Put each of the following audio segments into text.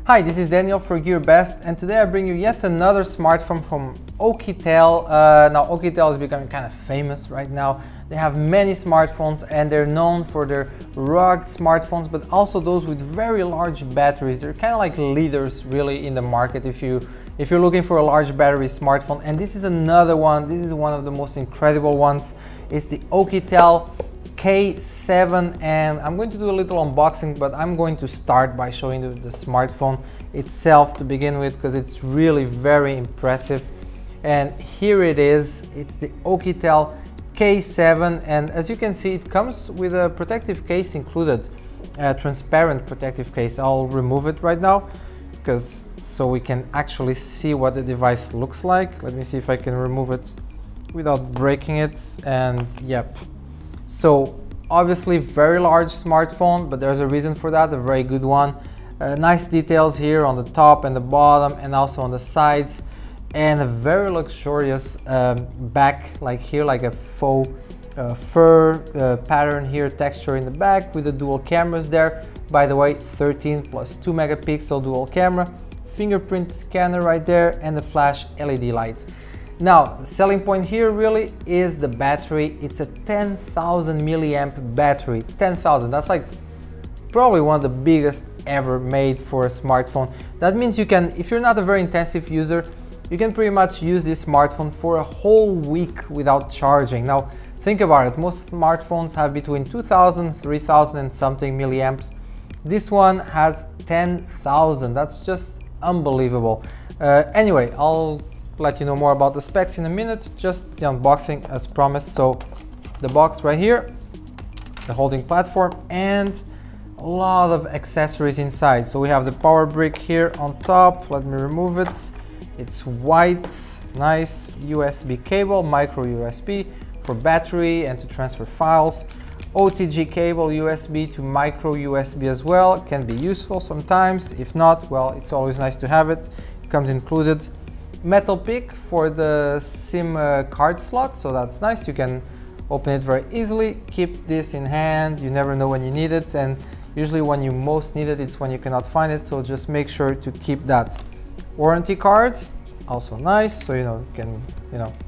Hi, this is Daniel for GearBest, and today I bring you yet another smartphone from OUKITEL. Now OUKITEL is becoming kind of famous right now. They have many smartphones and they're known for their rugged smartphones, but also those with very large batteries. They're kind of like leaders really in the market if you're looking for a large battery smartphone. And this is another one. This is one of the most incredible ones. It's the OUKITEL K7, and I'm going to do a little unboxing, but I'm going to start by showing you the smartphone itself to begin with, because it's really very impressive. And here it is. It's the OUKITEL K7, and as you can see, it comes with a protective case included, a transparent protective case. I'll remove it right now so we can actually see what the device looks like. Let me see if I can remove it without breaking it. And yep, so obviously very large smartphone, but there's a reason for that, a very good one. Nice details here on the top and the bottom and also on the sides, and a very luxurious back, like here, like a faux fur pattern here, texture in the back with the dual cameras there. By the way, 13 plus 2 megapixel dual camera, fingerprint scanner right there, and the flash LED light. Now, the selling point here really is the battery. It's a 10,000 milliamp battery. 10,000, that's like probably one of the biggest ever made for a smartphone. That means you can, if you're not a very intensive user, you can pretty much use this smartphone for a whole week without charging. Now, think about it. Most smartphones have between 2,000, 3,000 and something milliamps. This one has 10,000. That's just unbelievable. Anyway, I'll let you know more about the specs in a minute. Just the unboxing as promised. So the box right here, the holding platform, and a lot of accessories inside. So we have the power brick here on top. Let me remove it. It's white, nice USB cable, micro USB for battery and to transfer files. OTG cable, USB to micro USB as well, can be useful sometimes. If not, well, it's always nice to have it. It comes included. Metal pick for the SIM card slot, so that's nice. You can open it very easily. Keep this in hand, you never know when you need it, and usually when you most need it, it's when you cannot find it, so just make sure to keep that. Warranty cards, also nice, so you can,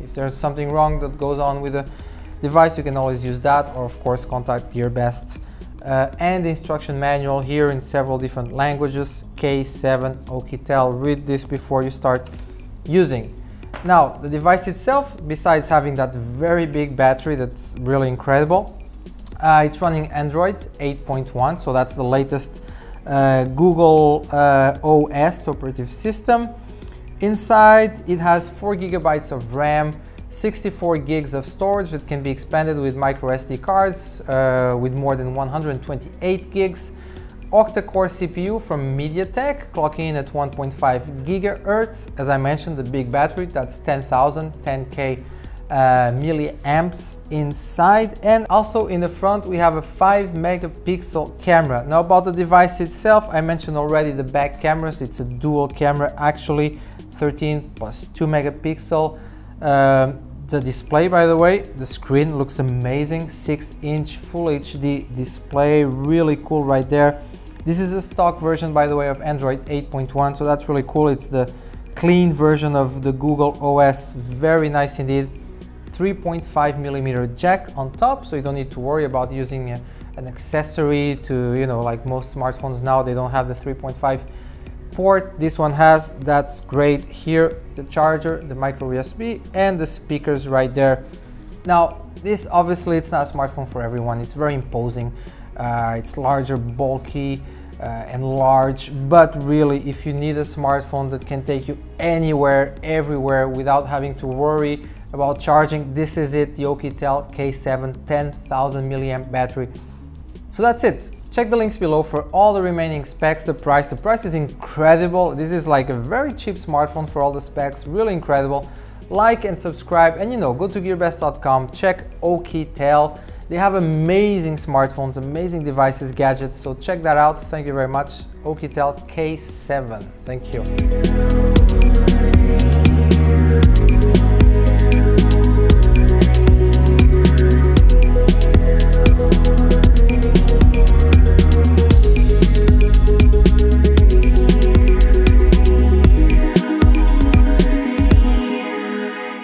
if there's something wrong that goes on with the device, you can always use that, or of course contact GearBest. And the instruction manual here in several different languages. K7 OUKITEL, read this before you start using. Now, the device itself, besides having that very big battery that's really incredible, it's running Android 8.1, so that's the latest Google OS operative system. Inside, it has 4 gigabytes of RAM, 64 gigs of storage that can be expanded with micro SD cards with more than 128 gigs. Octa core CPU from MediaTek, clocking in at 1.5 gigahertz. As I mentioned, the big battery, that's 10,000, 10K milliamps inside. And also in the front, we have a 5 megapixel camera. Now about the device itself, I mentioned already the back cameras. It's a dual camera, actually, 13 plus 2 megapixel. The display, by the way, the screen looks amazing. 6-inch Full HD display, really cool right there. This is a stock version, by the way, of Android 8.1, so that's really cool. It's the clean version of the Google OS, very nice indeed. 3.5 millimeter jack on top, so you don't need to worry about using an accessory to, like most smartphones now, they don't have the 3.5 port. This one has, that's great. Here, the charger, the micro USB, and the speakers right there. Now, this obviously, it's not a smartphone for everyone. It's very imposing. It's larger, bulky, and large, but really, if you need a smartphone that can take you anywhere, everywhere, without having to worry about charging, this is it, the OUKITEL K7 10,000 milliamp battery. So that's it. Check the links below for all the remaining specs. The price is incredible. This is like a very cheap smartphone for all the specs, really incredible. Like and subscribe, and go to gearbest.com, check OUKITEL. They have amazing smartphones, amazing devices, gadgets, so check that out. Thank you very much. OUKITEL K7. Thank you.